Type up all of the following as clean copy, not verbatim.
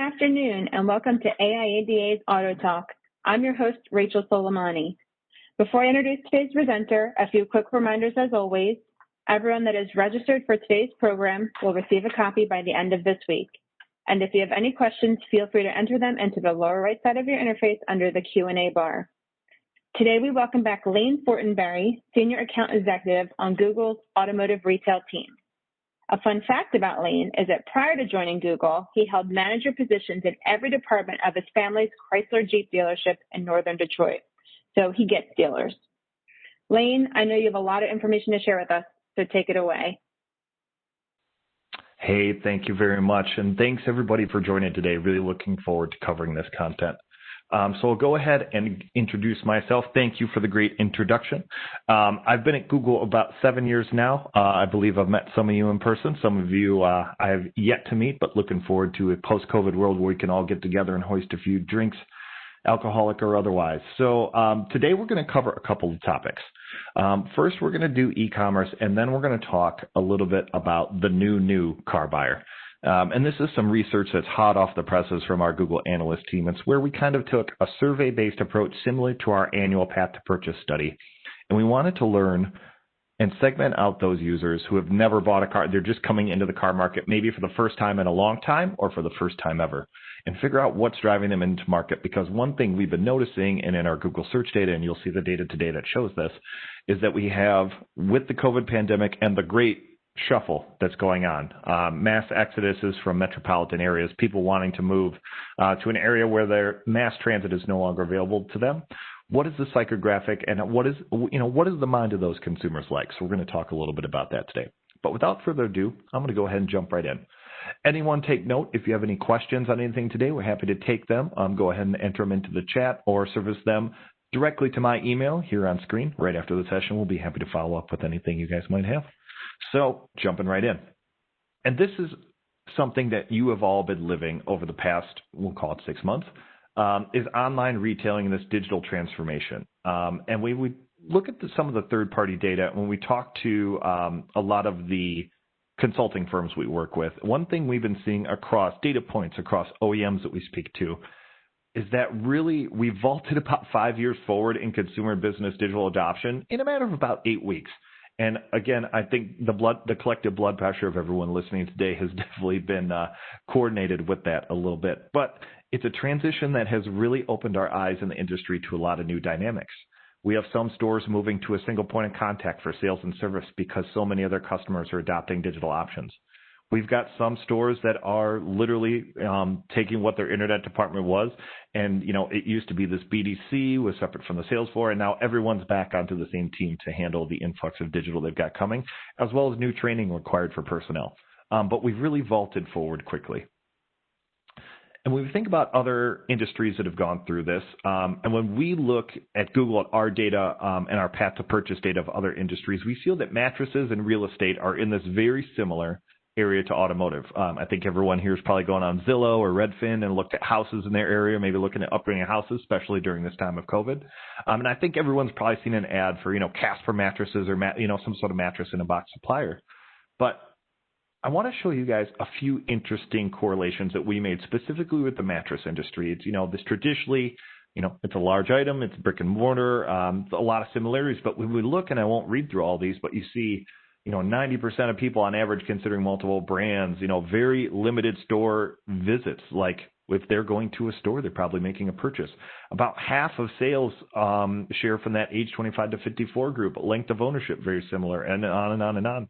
afternoon, and welcome to AIADA's AutoTalk. I'm your host, Rachel Soleimani. Before I introduce today's presenter, a few quick reminders as always. Everyone that is registered for today's program will receive a copy by the end of this week. And if you have any questions, feel free to enter them into the lower right side of your interface under the Q&A bar. Today, we welcome back Lane Fortenberry, Senior Account Executive on Google's Automotive Retail team. A fun fact about Lane is that prior to joining Google, he held manager positions in every department of his family's Chrysler Jeep dealership in northern Detroit. So he gets dealers. Lane, I know you have a lot of information to share with us, so take it away. Hey, thank you very much. And thanks everybody for joining today. Really looking forward to covering this content. So I'll go ahead and introduce myself. Thank you for the great introduction. I've been at Google about 7 years now. I believe I've met some of you in person. Some of you I have yet to meet, but looking forward to a post-COVID world where we can all get together and hoist a few drinks, alcoholic or otherwise. So today we're going to cover a couple of topics. First, we're going to do e-commerce, and then we're going to talk a little bit about the new car buyer. And this is some research that's hot off the presses from our Google analyst team. It's where we kind of took a survey-based approach similar to our annual path to purchase study. And we wanted to learn and segment out those users who have never bought a car. They're just coming into the car market maybe for the first time in a long time or for the first time ever, and figure out what's driving them into market. Because one thing we've been noticing, and in our Google search data, and you'll see the data today that shows this, is that we have, with the COVID pandemic and the great shuffle that's going on, mass exoduses from metropolitan areas, people wanting to move to an area where their mass transit is no longer available to them. What is the psychographic and what is the mind of those consumers like? So we're going to talk a little bit about that today. But without further ado, I'm going to go ahead and jump right in. Anyone take note. If you have any questions on anything today, we're happy to take them. Go ahead and enter them into the chat or service them directly to my email here on screen. Right after the session, we'll be happy to follow up with anything you guys might have. So jumping right in. And this is something that you have all been living over the past, we'll call it 6 months, is online retailing and this digital transformation. And we look at some of the third-party data. When we talk to a lot of the consulting firms we work with, one thing we've been seeing across data points, across OEMs that we speak to, is that really we vaulted about 5 years forward in consumer business digital adoption in a matter of about 8 weeks. And again, I think the collective blood pressure of everyone listening today has definitely been coordinated with that a little bit. But it's a transition that has really opened our eyes in the industry to a lot of new dynamics. We have some stores moving to a single point of contact for sales and service because so many other customers are adopting digital options. We've got some stores that are literally taking what their internet department was, and it used to be this BDC was separate from the sales floor, and now everyone's back onto the same team to handle the influx of digital they've got coming, as well as new training required for personnel. But we've really vaulted forward quickly. And when we think about other industries that have gone through this, and when we look at Google at our data and our path to purchase data of other industries, we feel that mattresses and real estate are in this very similar area to automotive. I think everyone here is probably going on Zillow or Redfin and looked at houses in their area, maybe looking at upgrading houses, especially during this time of COVID. And I think everyone's probably seen an ad for, Casper mattresses or, some sort of mattress in a box supplier. But I want to show you guys a few interesting correlations that we made specifically with the mattress industry. It's, this traditionally, it's a large item, it's brick and mortar, a lot of similarities. But when we look, and I won't read through all these, but you see, 90% of people on average considering multiple brands, very limited store visits. Like if they're going to a store, they're probably making a purchase. About half of sales share from that age 25 to 54 group. Length of ownership, very similar, and on and on and on.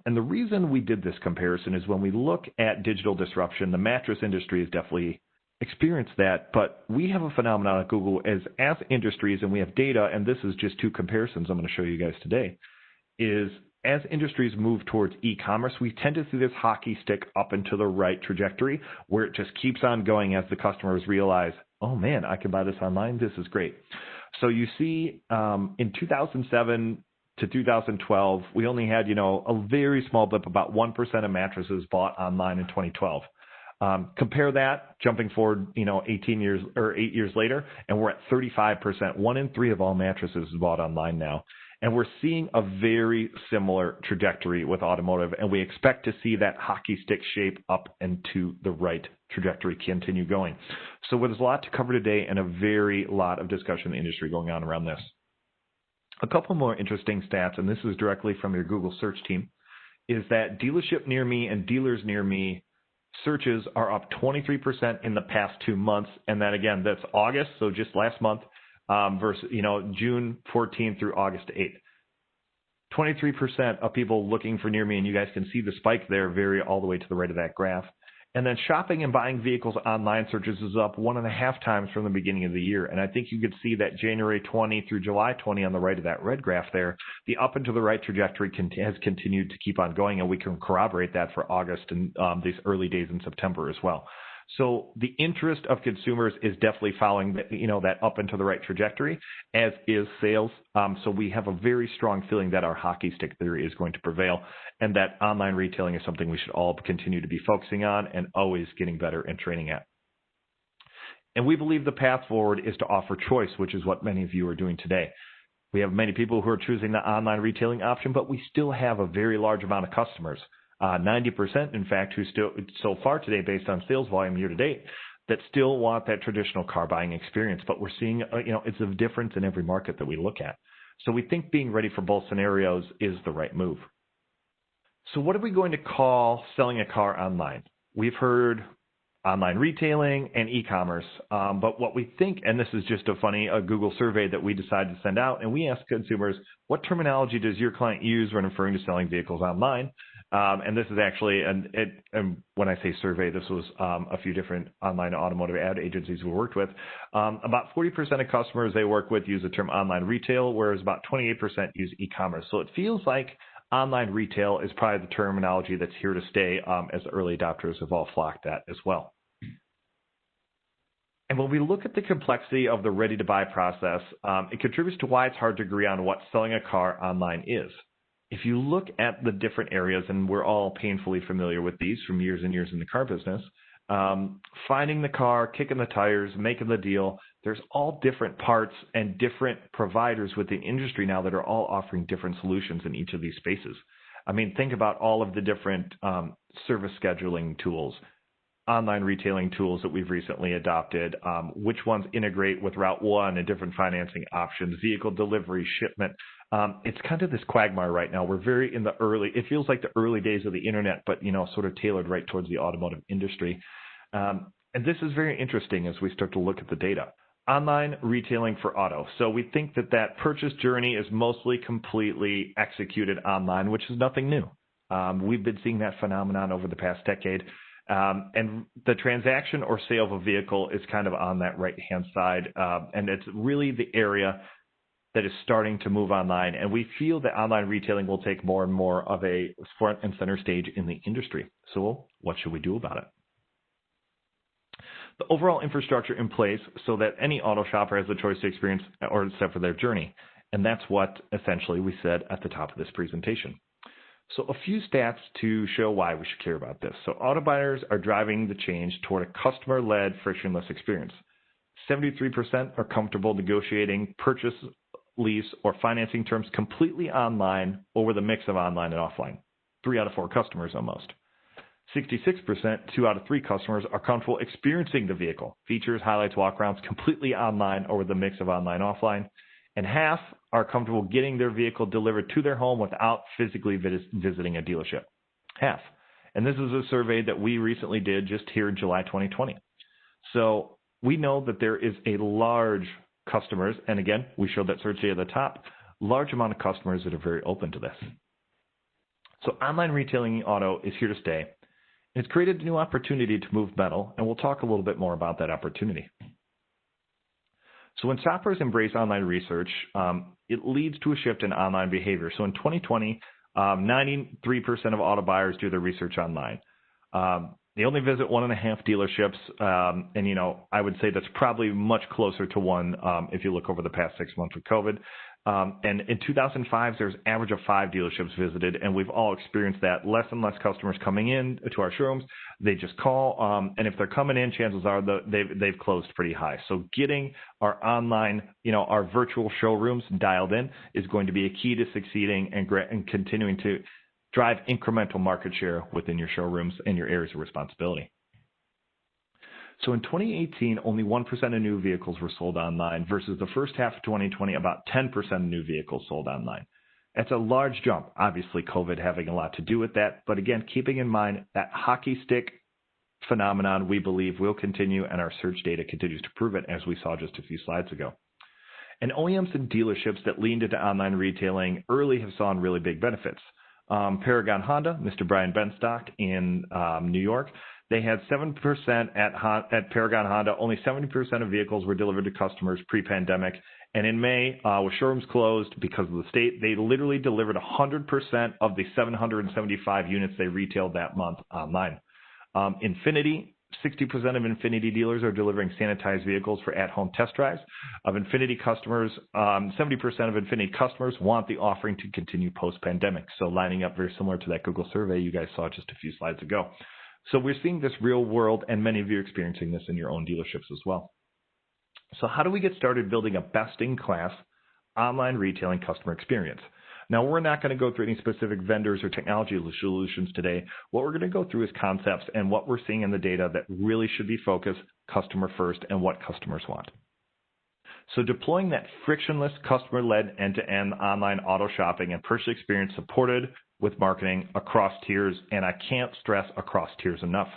And the reason we did this comparison is when we look at digital disruption, the mattress industry has definitely experienced that. But we have a phenomenon at Google as industries, and we have data, and this is just two comparisons I'm going to show you guys today, is as industries move towards e-commerce, we tend to see this hockey stick up and to the right trajectory where it just keeps on going as the customers realize, oh man, I can buy this online. This is great. So you see in 2007 to 2012, we only had, a very small blip, about 1% of mattresses bought online in 2012. Compare that, jumping forward, 8 years later, and we're at 35%. 1 in 3 of all mattresses is bought online now. And we're seeing a very similar trajectory with automotive, and we expect to see that hockey stick shape up and to the right trajectory continue going. So there's a lot to cover today and a very lot of discussion in the industry going on around this. A couple more interesting stats, and this is directly from your Google search team, is that dealership near me and dealers near me searches are up 23% in the past 2 months. And that, again, that's August, so just last month, versus, June 14th through August 8th. 23% of people looking for near me, and you guys can see the spike there vary all the way to the right of that graph. And then shopping and buying vehicles online searches is up 1.5 times from the beginning of the year. And I think you could see that January 20 through July 20 on the right of that red graph there, the up and to the right trajectory has continued to keep on going, and we can corroborate that for August and these early days in September as well. So the interest of consumers is definitely following that up and to the right trajectory, as is sales. So we have a very strong feeling that our hockey stick theory is going to prevail, and that online retailing is something we should all continue to be focusing on and always getting better and training at. And we believe the path forward is to offer choice, which is what many of you are doing today. We have many people who are choosing the online retailing option, but we still have a very large amount of customers. 90%, in fact, who still, so far today, based on sales volume year to date, that still want that traditional car buying experience. But we're seeing, it's a difference in every market that we look at. So we think being ready for both scenarios is the right move. So what are we going to call selling a car online? We've heard online retailing and e-commerce, but what we think, and this is just a Google survey that we decided to send out, and we asked consumers, what terminology does your client use when referring to selling vehicles online? And this is actually, and when I say survey, this was a few different online automotive ad agencies we worked with. About 40% of customers they work with use the term online retail, whereas about 28% use e-commerce. So it feels like online retail is probably the terminology that's here to stay, as the early adopters have all flocked at as well. And when we look at the complexity of the ready-to-buy process, it contributes to why it's hard to agree on what selling a car online is. If you look at the different areas, and we're all painfully familiar with these from years and years in the car business, finding the car, kicking the tires, making the deal, there's all different parts and different providers within the industry now that are all offering different solutions in each of these spaces. I mean, think about all of the different service scheduling tools, online retailing tools that we've recently adopted, which ones integrate with Route 1 and different financing options, vehicle delivery, shipment. It's kind of this quagmire right now. We're very in the early, it feels like the early days of the internet, but, sort of tailored right towards the automotive industry. And this is very interesting as we start to look at the data. Online retailing for auto. So we think that purchase journey is mostly completely executed online, which is nothing new. We've been seeing that phenomenon over the past decade. And the transaction or sale of a vehicle is kind of on that right-hand side. And it's really the area that is starting to move online. And we feel that online retailing will take more and more of a front and center stage in the industry. So what should we do about it? The overall infrastructure in place so that any auto shopper has the choice to experience or set for their journey. And that's what essentially we said at the top of this presentation. So a few stats to show why we should care about this. So auto buyers are driving the change toward a customer-led frictionless experience. 73% are comfortable negotiating purchase, lease, or financing terms completely online over the mix of online and offline. 3 out of 4 customers almost. 66%, 2 out of 3 customers are comfortable experiencing the vehicle, features, highlights, walkarounds completely online over the mix of online, offline. And half are comfortable getting their vehicle delivered to their home without physically visiting a dealership. Half. And this is a survey that we recently did just here in July 2020. So we know that there is a large customers, and again, we showed that search data at the top, large amount of customers that are very open to this. So online retailing auto is here to stay. It's created a new opportunity to move metal, and we'll talk a little bit more about that opportunity. So when shoppers embrace online research, it leads to a shift in online behavior. So in 2020, 93% of auto buyers do their research online. They only visit 1.5 dealerships, and I would say that's probably much closer to 1 if you look over the past 6 months with COVID. And in 2005, there's an average of 5 dealerships visited, and we've all experienced that. Less and less customers coming in to our showrooms. They just call, and if they're coming in, chances are they've closed pretty high. So getting our online, our virtual showrooms dialed in is going to be a key to succeeding and continuing to drive incremental market share within your showrooms and your areas of responsibility. So in 2018, only 1% of new vehicles were sold online versus the first half of 2020, about 10% of new vehicles sold online. That's a large jump. Obviously, COVID having a lot to do with that. But again, keeping in mind that hockey stick phenomenon, we believe will continue, and our search data continues to prove it, as we saw just a few slides ago. And OEMs and dealerships that leaned into online retailing early have saw really big benefits. Paragon Honda, Mr. Brian Benstock in New York, they had 7% at Paragon Honda. Only 70% of vehicles were delivered to customers pre-pandemic. And in May, with showrooms closed because of the state, they literally delivered 100% of the 775 units they retailed that month online. Infiniti, 60% of Infiniti dealers are delivering sanitized vehicles for at-home test drives. Of Infiniti customers, 70% of Infiniti customers want the offering to continue post-pandemic. So lining up very similar to that Google survey you guys saw just a few slides ago. So we're seeing this real world, and many of you are experiencing this in your own dealerships as well. So how do we get started building a best-in-class online retailing customer experience? Now, we're not going to go through any specific vendors or technology solutions today. What we're going to go through is concepts and what we're seeing in the data that really should be focused customer first and what customers want. So deploying that frictionless, customer-led, end-to-end online auto shopping and purchase experience supported with marketing across tiers, and I can't stress across tiers enough.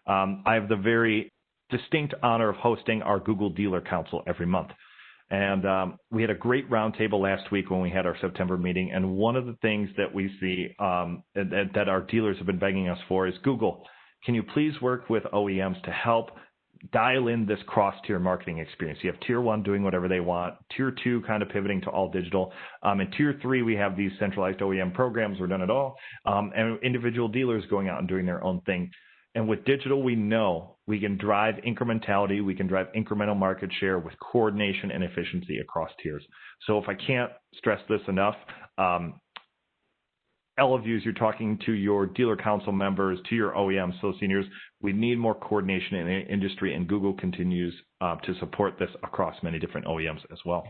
I have the very distinct honor of hosting our Google Dealer Council every month. And we had a great roundtable last week when we had our September meeting, and one of the things that we see that our dealers have been begging us for is, Google, can you please work with OEMs to help dial in this cross-tier marketing experience? You have Tier 1 doing whatever they want, Tier 2 kind of pivoting to all digital, and Tier 3 we have these centralized OEM programs, we're done it all, and individual dealers going out and doing their own thing. And with digital, we know we can drive incrementality, we can drive incremental market share with coordination and efficiency across tiers. So if I can't stress this enough, all of you, as you're talking to your dealer council members, to your OEMs, so seniors, we need more coordination in the industry, and Google continues to support this across many different OEMs as well.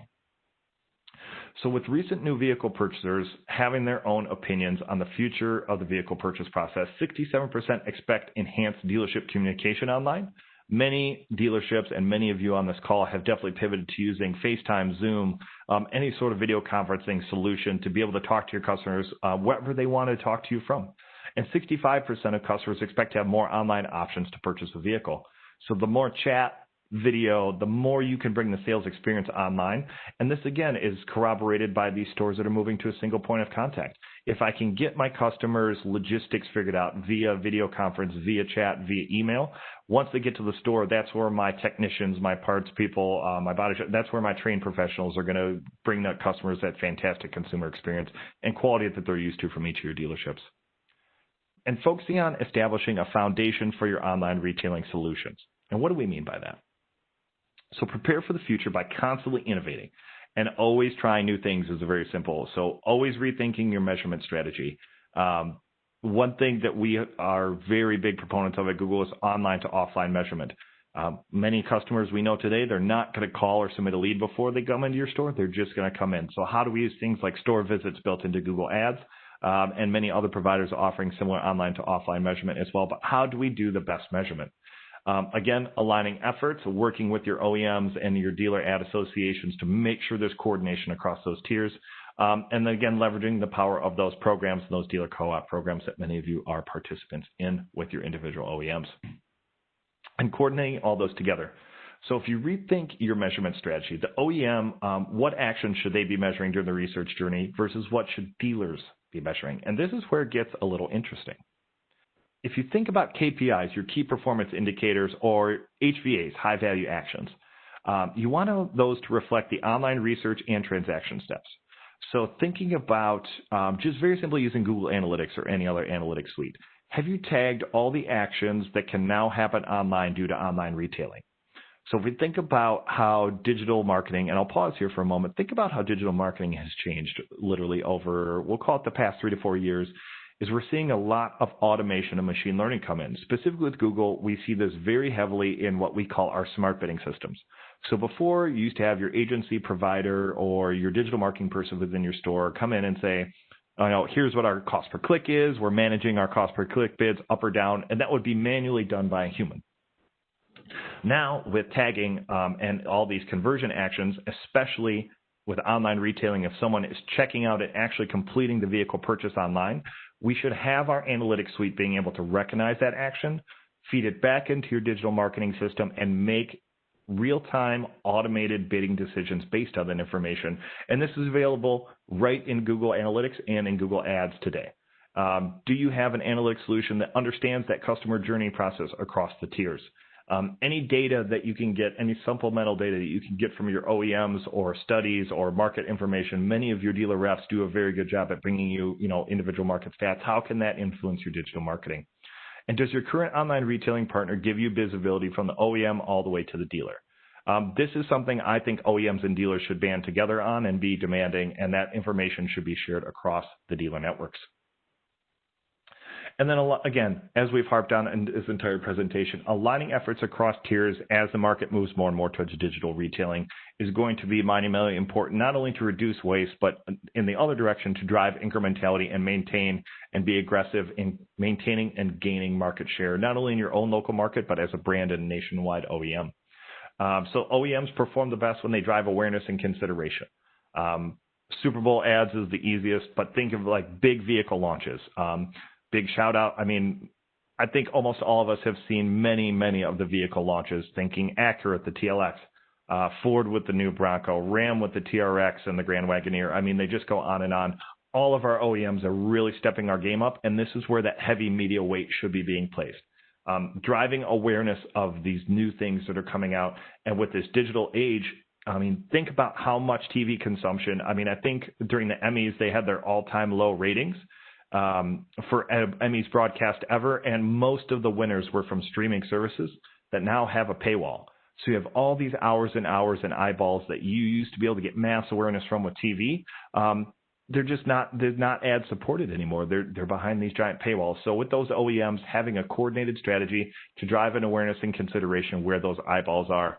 So with recent new vehicle purchasers having their own opinions on the future of the vehicle purchase process, 67% expect enhanced dealership communication online. Many dealerships and many of you on this call have definitely pivoted to using FaceTime, Zoom, any sort of video conferencing solution to be able to talk to your customers wherever they want to talk to you from. And 65% of customers expect to have more online options to purchase a vehicle. So the more chat, video, the more you can bring the sales experience online. And this, again, is corroborated by these stores that are moving to a single point of contact. If I can get my customers' logistics figured out via video conference, via chat, via email, once they get to the store, that's where my technicians, my parts people, my body shop, that's where my trained professionals are going to bring the customers that fantastic consumer experience and quality that they're used to from each of your dealerships. And focusing on establishing a foundation for your online retailing solutions. And what do we mean by that? So prepare for the future by constantly innovating and always trying new things is very simple. So always rethinking your measurement strategy. One thing that we are very big proponents of at Google is online to offline measurement. Many customers we know today, they're not going to call or submit a lead before they come into your store. They're just going to come in. So how do we use things like store visits built into Google Ads and many other providers offering similar online to offline measurement as well? But how do we do the best measurement? Again, aligning efforts, working with your OEMs and your dealer ad associations to make sure there's coordination across those tiers. And then again, leveraging the power of those programs, those dealer co-op programs that many of you are participants in with your individual OEMs. And coordinating all those together. So if you rethink your measurement strategy, the OEM, what actions should they be measuring during the research journey versus what should dealers be measuring? And this is where it gets a little interesting. If you think about KPIs, your key performance indicators, or HVAs, high value actions, you want those to reflect the online research and transaction steps. So thinking about just very simply using Google Analytics or any other analytics suite, have you tagged all the actions that can now happen online due to online retailing? So if we think about how digital marketing, and I'll pause here for a moment, think about how digital marketing has changed literally over, we'll call it the past 3 to 4 years, is we're seeing a lot of automation and machine learning come in. Specifically with Google, we see this very heavily in what we call our smart bidding systems. So before, you used to have your agency provider or your digital marketing person within your store come in and say, oh, no, here's what our cost per click is. We're managing our cost per click bids up or down, and that would be manually done by a human. Now, with tagging and all these conversion actions, especially with online retailing, if someone is checking out and actually completing the vehicle purchase online, we should have our analytics suite being able to recognize that action, feed it back into your digital marketing system, and make real-time automated bidding decisions based on that information. And this is available right in Google Analytics and in Google Ads today. Do you have an analytics solution that understands that customer journey process across the tiers? Any data that you can get, any supplemental data that you can get from your OEMs or studies or market information, many of your dealer reps do a very good job at bringing you, individual market stats. How can that influence your digital marketing? And does your current online retailing partner give you visibility from the OEM all the way to the dealer? This is something I think OEMs and dealers should band together on and be demanding, and that information should be shared across the dealer networks. And then again, as we've harped on in this entire presentation, aligning efforts across tiers as the market moves more and more towards digital retailing is going to be monumentally important, not only to reduce waste, but in the other direction to drive incrementality and maintain and be aggressive in maintaining and gaining market share, not only in your own local market, but as a brand and nationwide OEM. So OEMs perform the best when they drive awareness and consideration. Super Bowl ads is the easiest, but think of like big vehicle launches. Big shout out. I mean, I think almost all of us have seen many of the vehicle launches, thinking Acura, the TLX, Ford with the new Bronco, Ram with the TRX and the Grand Wagoneer. I mean, they just go on and on. All of our OEMs are really stepping our game up, and this is where that heavy media weight should be being placed. Driving awareness of these new things that are coming out. And with this digital age, I mean, think about how much TV consumption. I mean, I think during the Emmys, they had their all-time low ratings for Emmys broadcast ever, and most of the winners were from streaming services that now have a paywall. So you have all these hours and hours and eyeballs that you used to be able to get mass awareness from with TV. They're not ad supported anymore. They're behind these giant paywalls. So with those OEMs having a coordinated strategy to drive an awareness and consideration where those eyeballs are,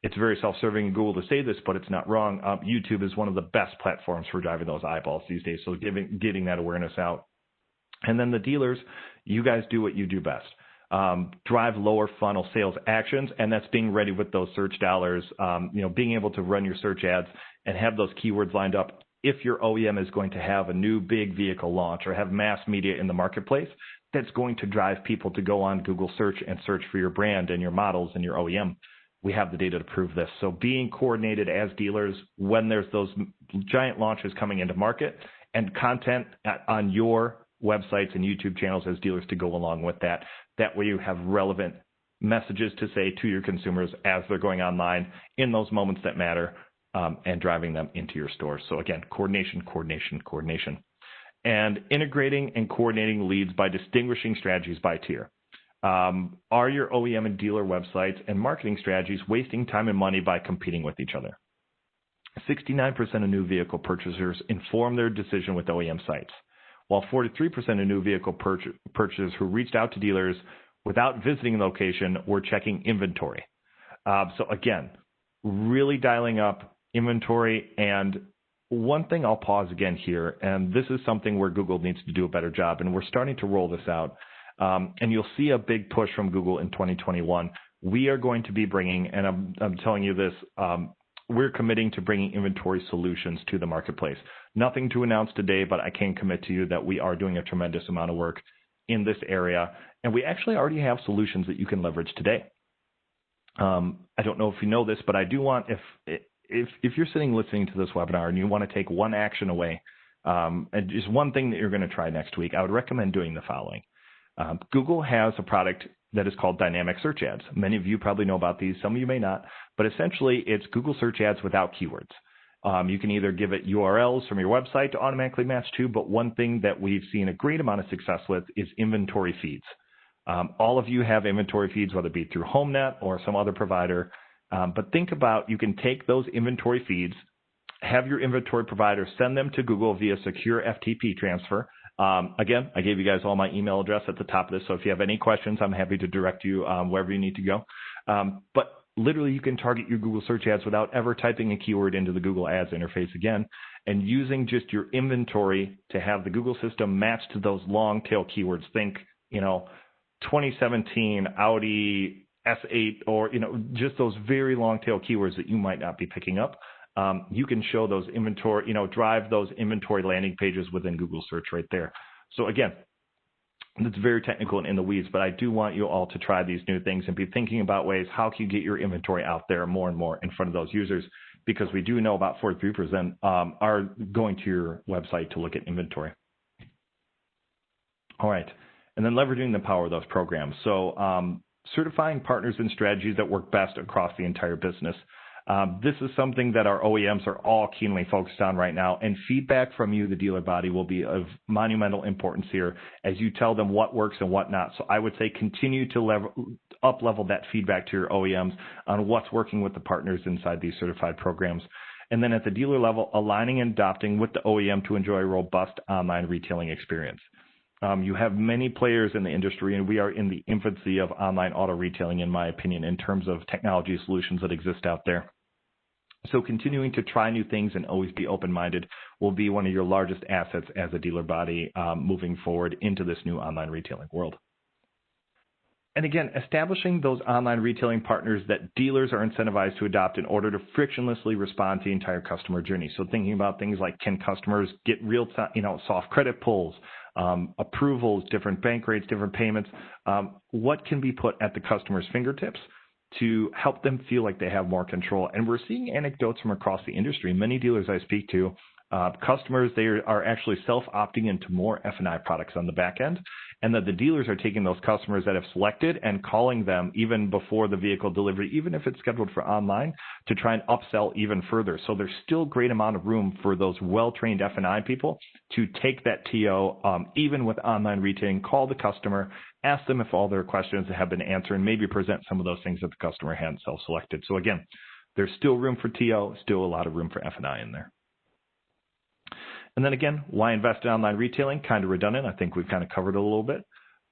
it's very self-serving in Google to say this, but it's not wrong. YouTube is one of the best platforms for driving those eyeballs these days. So getting that awareness out. And then the dealers, you guys do what you do best. Drive lower funnel sales actions, and that's being ready with those search dollars, being able to run your search ads and have those keywords lined up. If your OEM is going to have a new big vehicle launch or have mass media in the marketplace, that's going to drive people to go on Google search and search for your brand and your models and your OEM. We have the data to prove this. So being coordinated as dealers when there's those giant launches coming into market, and content on your websites and YouTube channels as dealers to go along with that. That way you have relevant messages to say to your consumers as they're going online in those moments that matter, and driving them into your stores. So again, coordination. And integrating and coordinating leads by distinguishing strategies by tier. Are your OEM and dealer websites and marketing strategies wasting time and money by competing with each other? 69% of new vehicle purchasers inform their decision with OEM sites, while 43% of new vehicle purchasers who reached out to dealers without visiting the location were checking inventory. So again, really dialing up inventory. And one thing I'll pause again here, and this is something where Google needs to do a better job, and we're starting to roll this out. And you'll see a big push from Google in 2021. We are going to be bringing, and I'm telling you this, we're committing to bringing inventory solutions to the marketplace. Nothing to announce today, but I can commit to you that we are doing a tremendous amount of work in this area. And we actually already have solutions that you can leverage today. I don't know if you know this, but I do want, if you're sitting listening to this webinar and you want to take one action away, and just one thing that you're going to try next week, I would recommend doing the following. Google has a product that is called dynamic search ads. Many of you probably know about these. Some of you may not. But essentially, it's Google search ads without keywords. You can either give it URLs from your website to automatically match to, but one thing that we've seen a great amount of success with is inventory feeds. All of you have inventory feeds, whether it be through HomeNet or some other provider. But think about, you can take those inventory feeds, have your inventory provider send them to Google via secure FTP transfer. Again, I gave you guys all my email address at the top of this, so if you have any questions, I'm happy to direct you wherever you need to go. But literally, you can target your Google search ads without ever typing a keyword into the Google Ads interface again, and using just your inventory to have the Google system match to those long tail keywords. Think, 2017 Audi S8, or, just those very long tail keywords that you might not be picking up. You can show those inventory, drive those inventory landing pages within Google search right there. So again, it's very technical and in the weeds, but I do want you all to try these new things and be thinking about ways, how can you get your inventory out there more and more in front of those users? Because we do know about 43% are going to your website to look at inventory. All right. And then leveraging the power of those programs. So certifying partners and strategies that work best across the entire business. This is something that our OEMs are all keenly focused on right now, and feedback from you, the dealer body, will be of monumental importance here as you tell them what works and what not. So I would say continue to up-level that feedback to your OEMs on what's working with the partners inside these certified programs. And then at the dealer level, aligning and adopting with the OEM to enjoy a robust online retailing experience. You have many players in the industry, and we are in the infancy of online auto retailing, in my opinion, in terms of technology solutions that exist out there. So continuing to try new things and always be open-minded will be one of your largest assets as a dealer body moving forward into this new online retailing world. And again, establishing those online retailing partners that dealers are incentivized to adopt in order to frictionlessly respond to the entire customer journey. So thinking about things like, can customers get real-time, soft credit pulls, approvals, different bank rates, different payments, what can be put at the customer's fingertips to help them feel like they have more control. And we're seeing anecdotes from across the industry. Many dealers I speak to, customers, they are actually self-opting into more F&I products on the back end, and that the dealers are taking those customers that have selected and calling them even before the vehicle delivery, even if it's scheduled for online, to try and upsell even further. So there's still great amount of room for those well-trained F&I people to take that TO, even with online retailing, call the customer, ask them if all their questions have been answered, and maybe present some of those things that the customer hadn't self-selected. So again, there's still room for TO, still a lot of room for F&I in there. And then again, why invest in online retailing? Kind of redundant. I think we've kind of covered it a little bit.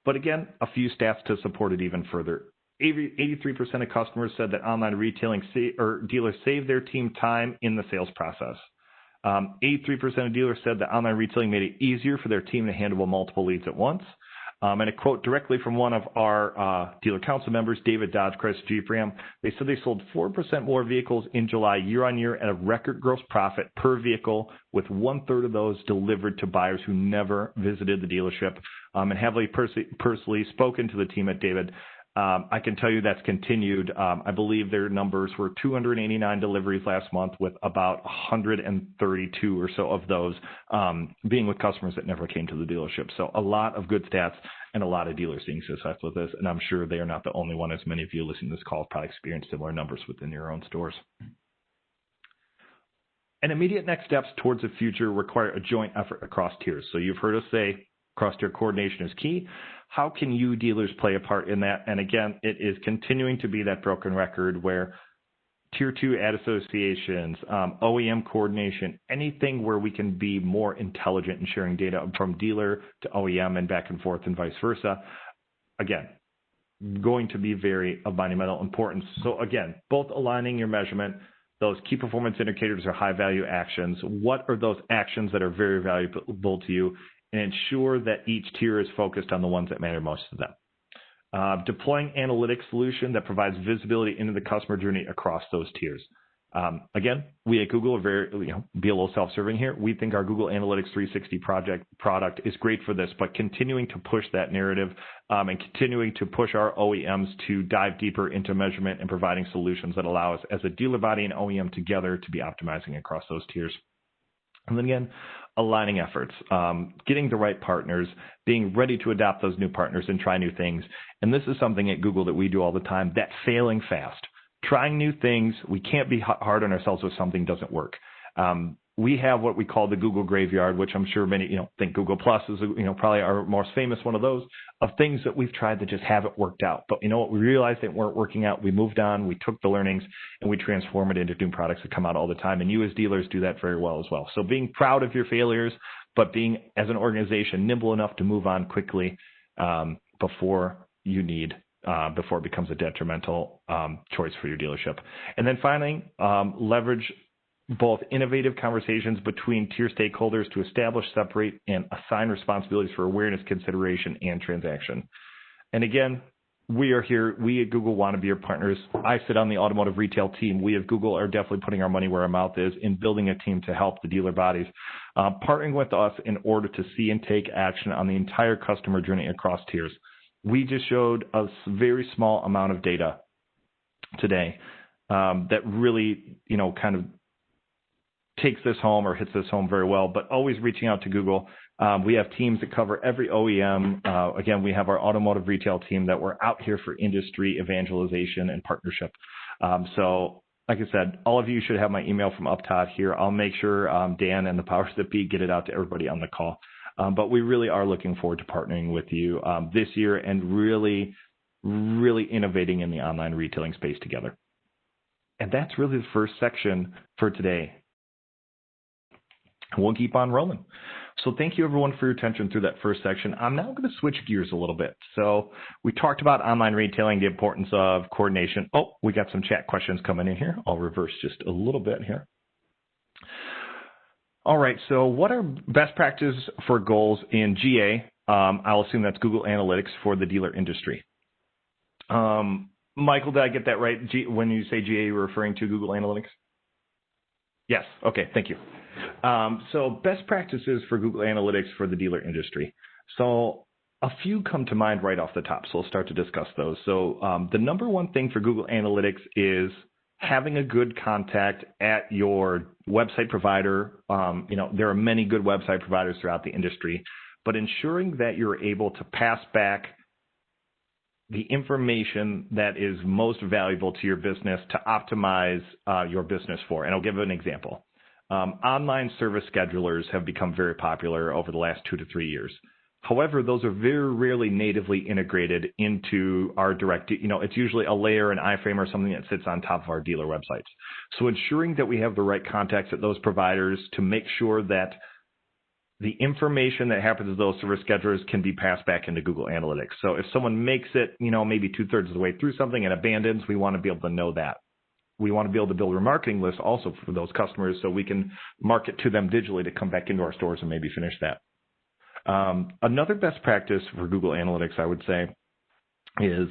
But again, a few stats to support it even further. 83% of customers said that online retailing dealers save their team time in the sales process. 83% of dealers said that online retailing made it easier for their team to handle multiple leads at once. And a quote directly from one of our dealer council members, David Dodge, Chrysler Jeep Ram, they said they sold 4% more vehicles in July year on year at a record gross profit per vehicle, with 1/3 of those delivered to buyers who never visited the dealership. And having personally spoken to the team at David, I can tell you that's continued. I believe their numbers were 289 deliveries last month, with about 132 or so of those being with customers that never came to the dealership. So a lot of good stats and a lot of dealers seeing success with this. And I'm sure they are not the only one, as many of you listening to this call have probably experienced similar numbers within your own stores. And immediate next steps towards the future require a joint effort across tiers. So you've heard us say cross-tier coordination is key. How can you dealers play a part in that? And again, it is continuing to be that broken record where tier 2 ad associations, OEM coordination, anything where we can be more intelligent in sharing data from dealer to OEM and back and forth and vice versa. Again, going to be very of monumental importance. So again, both aligning your measurement, those key performance indicators are high value actions. What are those actions that are very valuable to you? And ensure that each tier is focused on the ones that matter most to them. Deploying analytics solution that provides visibility into the customer journey across those tiers. Again, we at Google are very, be a little self-serving here. We think our Google Analytics 360 product is great for this, but continuing to push that narrative and continuing to push our OEMs to dive deeper into measurement and providing solutions that allow us as a dealer body and OEM together to be optimizing across those tiers. And then again, aligning efforts, getting the right partners, being ready to adopt those new partners and try new things. And this is something at Google that we do all the time, that failing fast. Trying new things, we can't be hard on ourselves if something doesn't work. we have what we call the Google graveyard, which I'm sure many, think Google Plus is, probably our most famous one of those, of things that we've tried that just haven't worked out. But you know what? We realized they weren't working out. We moved on. We took the learnings and we transform it into new products that come out all the time. And you as dealers do that very well as well. So being proud of your failures, but being, as an organization, nimble enough to move on quickly before it becomes a detrimental choice for your dealership. And then finally, leverage both innovative conversations between tier stakeholders to establish, separate, and assign responsibilities for awareness, consideration, and transaction. And again, we are here. We at Google want to be your partners. I sit on the automotive retail team. We at Google are definitely putting our money where our mouth is in building a team to help the dealer bodies, partnering with us in order to see and take action on the entire customer journey across tiers. We just showed a very small amount of data today that really, kind of takes this home or hits this home very well, but always reaching out to Google. We have teams that cover every OEM. Again, we have our automotive retail team that we're out here for industry evangelization and partnership. So like I said, all of you should have my email from up top here. I'll make sure Dan and the powers that be get it out to everybody on the call. But we really are looking forward to partnering with you this year and really, really innovating in the online retailing space together. And that's really the first section for today. We'll keep on rolling. So thank you, everyone, for your attention through that first section. I'm now going to switch gears a little bit. So we talked about online retailing, the importance of coordination. Oh, we got some chat questions coming in here. I'll reverse just a little bit here. All right, so what are best practices for goals in GA? I'll assume that's Google Analytics for the dealer industry. Michael, did I get that right? When you say GA, you're referring to Google Analytics? Yes, okay, thank you. So best practices for Google Analytics for the dealer industry. So a few come to mind right off the top, so we'll start to discuss those. So the number one thing for Google Analytics is having a good contact at your website provider. There are many good website providers throughout the industry, but ensuring that you're able to pass back the information that is most valuable to your business to optimize your business for. And I'll give an example. Online service schedulers have become very popular over the last 2 to 3 years. However, those are very rarely natively integrated into our direct, it's usually a layer, an iframe, or something that sits on top of our dealer websites. So ensuring that we have the right contacts at those providers to make sure that the information that happens to those service schedulers can be passed back into Google Analytics. So if someone makes it, maybe 2/3 of the way through something and abandons, we want to be able to know that. We want to be able to build a remarketing list also for those customers so we can market to them digitally to come back into our stores and maybe finish that. Another best practice for Google Analytics, I would say, is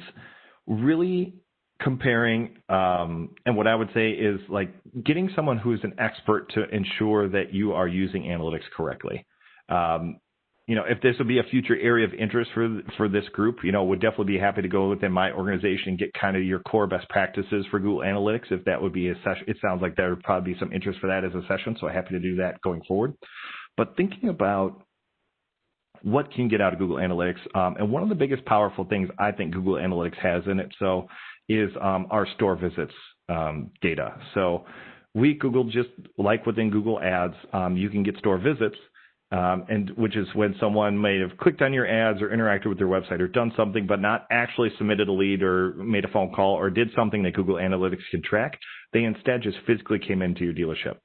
really comparing, and what I would say is like getting someone who is an expert to ensure that you are using analytics correctly. If this would be a future area of interest for this group, would definitely be happy to go within my organization and get kind of your core best practices for Google Analytics. If that would be a session, it sounds like there would probably be some interest for that as a session. So happy to do that going forward. But thinking about what can you get out of Google Analytics, and one of the biggest powerful things I think Google Analytics has in it, is our store visits data. So we Google, just like within Google Ads, you can get store visits. And which is when someone may have clicked on your ads or interacted with your website or done something, but not actually submitted a lead or made a phone call or did something that Google Analytics can track. They instead just physically came into your dealership.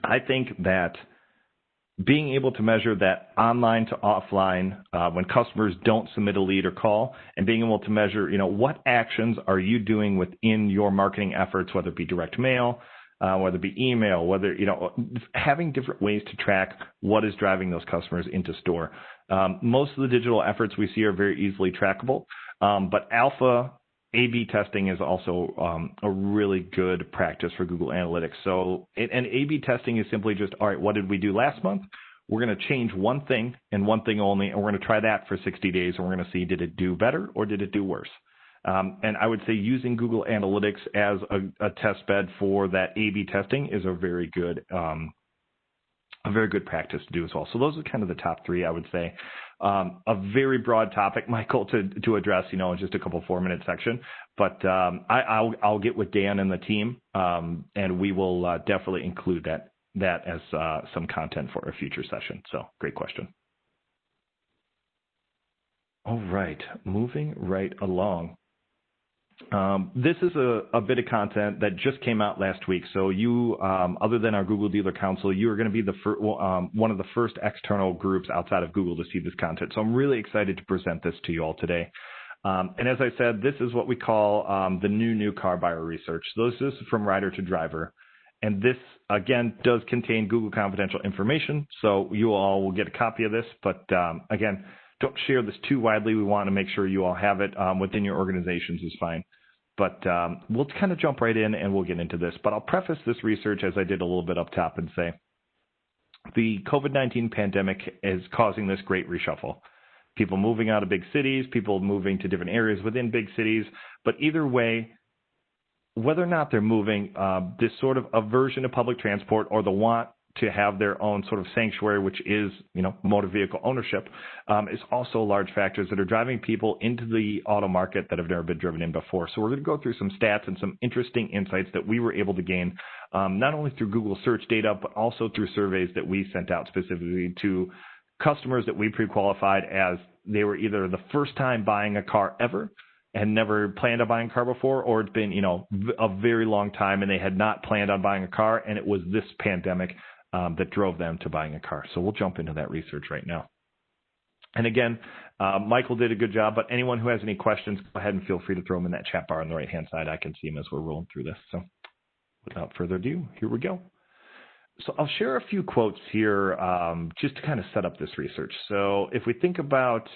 I think that being able to measure that online to offline when customers don't submit a lead or call, and being able to measure, what actions are you doing within your marketing efforts, whether it be direct mail, whether it be email, whether, having different ways to track what is driving those customers into store. Most of the digital efforts we see are very easily trackable, but alpha A/B testing is also a really good practice for Google Analytics. So, and A/B testing is simply just, all right, what did we do last month? We're going to change one thing and one thing only, and we're going to try that for 60 days, and we're going to see, did it do better or did it do worse? And I would say using Google Analytics as a test bed for that A/B testing is a very good practice to do as well. So those are kind of the top three, I would say. A very broad topic, Michael, to address, in just a couple 4-minute section. But I'll get with Dan and the team, and we will definitely include that that as some content for a future session. So great question. All right, moving right along. This is a bit of content that just came out last week. So you, other than our Google Dealer Council, you are going to be one of the first external groups outside of Google to see this content. So I'm really excited to present this to you all today. And as I said, this is what we call the new car buyer research. So this is from rider to driver. And this, again, does contain Google confidential information. So you all will get a copy of this. But again, don't share this too widely. We want to make sure you all have it within your organizations is fine. But we'll kind of jump right in and we'll get into this. But I'll preface this research as I did a little bit up top and say the COVID-19 pandemic is causing this great reshuffle. People moving out of big cities, people moving to different areas within big cities. But either way, whether or not they're moving, this sort of aversion to public transport or the want to have their own sort of sanctuary, which is, motor vehicle ownership, is also large factors that are driving people into the auto market that have never been driven in before. So we're going to go through some stats and some interesting insights that we were able to gain, not only through Google search data, but also through surveys that we sent out specifically to customers that we pre-qualified as they were either the first time buying a car ever and never planned on buying a car before, or it's been, a very long time and they had not planned on buying a car, and it was this pandemic that drove them to buying a car. So we'll jump into that research right now. And again, Michael did a good job, but anyone who has any questions, go ahead and feel free to throw them in that chat bar on the right-hand side. I can see them as we're rolling through this. So without further ado, here we go. So I'll share a few quotes here just to kind of set up this research. So if we think about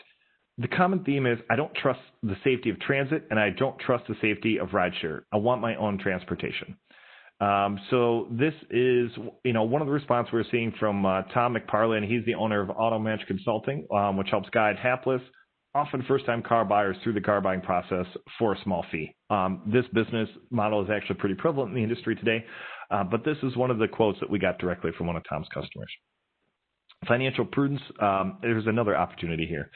the common theme is I don't trust the safety of transit and I don't trust the safety of rideshare. I want my own transportation. So this is, one of the responses we're seeing from Tom McParlin. He's the owner of AutoMatch Consulting, which helps guide hapless, often first-time car buyers through the car buying process for a small fee. This business model is actually pretty prevalent in the industry today, but this is one of the quotes that we got directly from one of Tom's customers. Financial prudence, there's another opportunity here.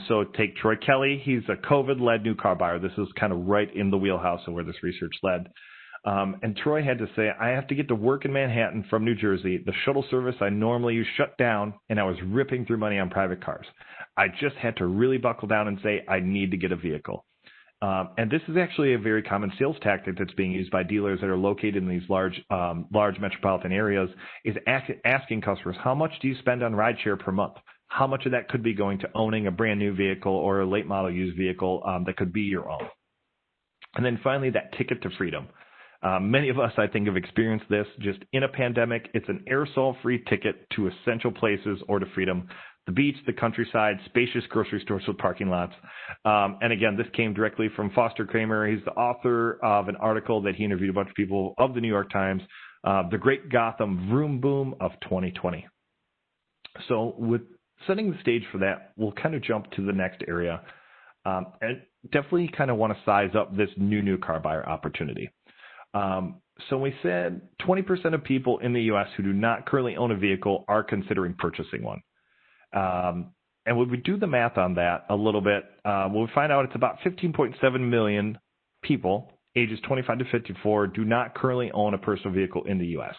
So take Troy Kelly. He's a COVID-led new car buyer. This is kind of right in the wheelhouse of where this research led. And Troy had to say, I have to get to work in Manhattan from New Jersey. The shuttle service I normally use shut down, and I was ripping through money on private cars. I just had to really buckle down and say, I need to get a vehicle. And this is actually a very common sales tactic that's being used by dealers that are located in these large metropolitan areas, is asking customers, how much do you spend on rideshare per month? How much of that could be going to owning a brand new vehicle or a late model used vehicle that could be your own? And then finally, that ticket to freedom. Many of us, I think, have experienced this just in a pandemic. It's an aerosol-free ticket to essential places or to freedom. The beach, the countryside, spacious grocery stores with parking lots. And again, this came directly from Foster Kramer. He's the author of an article that he interviewed a bunch of people of the New York Times, The Great Gotham Vroom Boom of 2020. So with setting the stage for that, we'll kind of jump to the next area and definitely kind of want to size up this new car buyer opportunity. So we said 20% of people in the U.S. who do not currently own a vehicle are considering purchasing one. And when we do the math on that a little bit, we'll find out it's about 15.7 million people ages 25 to 54 do not currently own a personal vehicle in the U.S.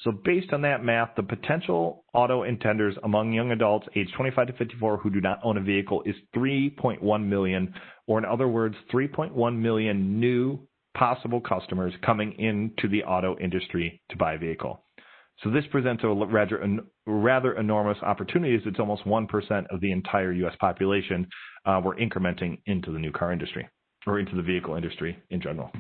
So based on that math, the potential auto intenders among young adults aged 25 to 54 who do not own a vehicle is 3.1 million, or in other words, 3.1 million new possible customers coming into the auto industry to buy a vehicle. So this presents a rather enormous opportunity, as it's almost 1% of the entire U.S. population we're incrementing into the new car industry, or into the vehicle industry in general.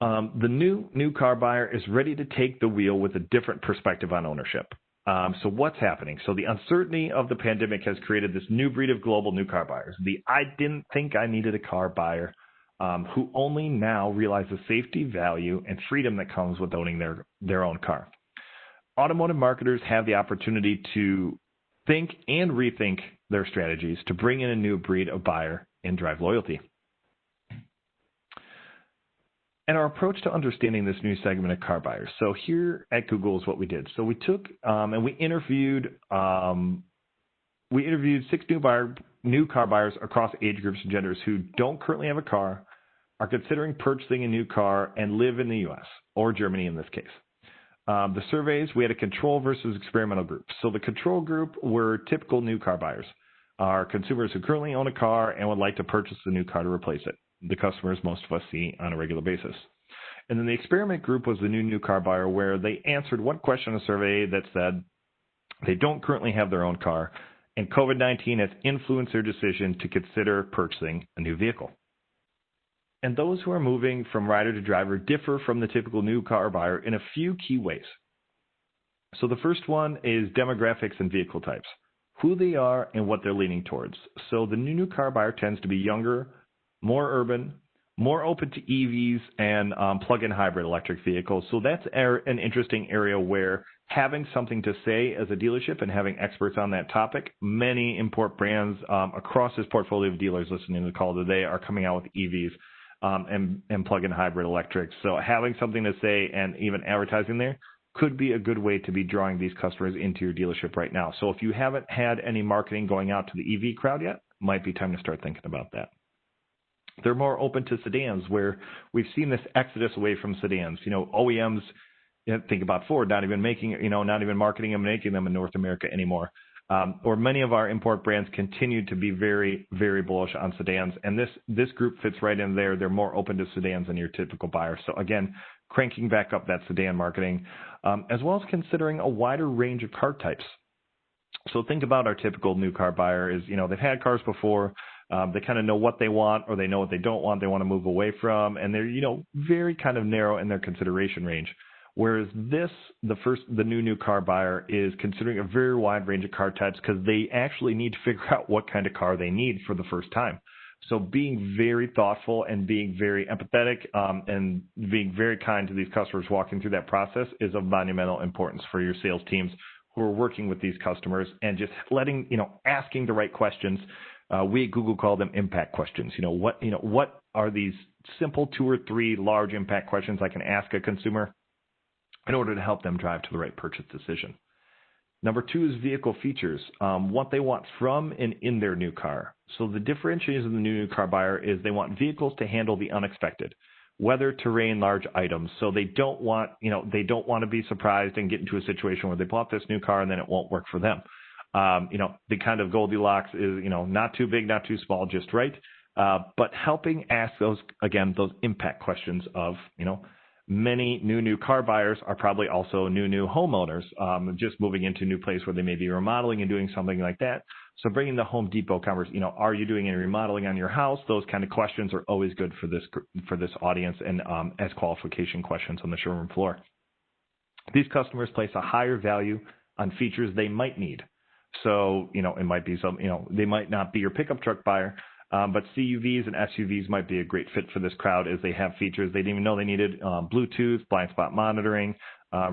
The new car buyer is ready to take the wheel with a different perspective on ownership. So what's happening? So the uncertainty of the pandemic has created this new breed of global new car buyers. The I didn't think I needed a car buyer, who only now realize the safety, value, and freedom that comes with owning their own car. Automotive marketers have the opportunity to think and rethink their strategies to bring in a new breed of buyer and drive loyalty. And our approach to understanding this new segment of car buyers. So here at Google is what we did. So we took and we interviewed 6 new car buyers across age groups and genders who don't currently have a car, are considering purchasing a new car, and live in the U.S. or Germany in this case. The surveys, we had a control versus experimental group. So the control group were typical new car buyers, are consumers who currently own a car and would like to purchase a new car to replace it, the customers most of us see on a regular basis. And then the experiment group was the new car buyer, where they answered one question in a survey that said they don't currently have their own car, and COVID-19 has influenced their decision to consider purchasing a new vehicle. And those who are moving from rider to driver differ from the typical new car buyer in a few key ways. So the first one is demographics and vehicle types, who they are and what they're leaning towards. So the new car buyer tends to be younger, more urban, more open to EVs and plug-in hybrid electric vehicles. So that's an interesting area where having something to say as a dealership and having experts on that topic, many import brands across this portfolio of dealers listening to the call today are coming out with EVs and plug-in hybrid electrics. So having something to say and even advertising there could be a good way to be drawing these customers into your dealership right now. So if you haven't had any marketing going out to the EV crowd yet, might be time to start thinking about that. They're more open to sedans, where we've seen this exodus away from sedans. OEMs, think about Ford, not even marketing and making them in North America anymore. Or many of our import brands continue to be very, very bullish on sedans. And this group fits right in there. They're more open to sedans than your typical buyer. So again, cranking back up that sedan marketing, as well as considering a wider range of car types. So think about our typical new car buyer is, they've had cars before. They kind of know what they want, or they know what they don't want, they want to move away from, and they're, very kind of narrow in their consideration range. Whereas the new car buyer is considering a very wide range of car types because they actually need to figure out what kind of car they need for the first time. So being very thoughtful and being very empathetic and being very kind to these customers walking through that process is of monumental importance for your sales teams who are working with these customers, and just asking the right questions. We at Google call them impact questions. What are these simple 2 or 3 large impact questions I can ask a consumer in order to help them drive to the right purchase decision? Number 2 is vehicle features, what they want from and in their new car. So the differentiators of the new car buyer is they want vehicles to handle the unexpected, weather, terrain, large items. So they don't want to be surprised and get into a situation where they bought this new car and then it won't work for them. The kind of Goldilocks is, not too big, not too small, just right. But helping ask those impact questions of, many new car buyers are probably also new homeowners, just moving into a new place where they may be remodeling and doing something like that. So bringing the Home Depot conversation, are you doing any remodeling on your house? Those kind of questions are always good for this audience and as qualification questions on the showroom floor. These customers place a higher value on features they might need. So, it might be they might not be your pickup truck buyer, but CUVs and SUVs might be a great fit for this crowd as they have features they didn't even know they needed. Bluetooth, blind spot monitoring,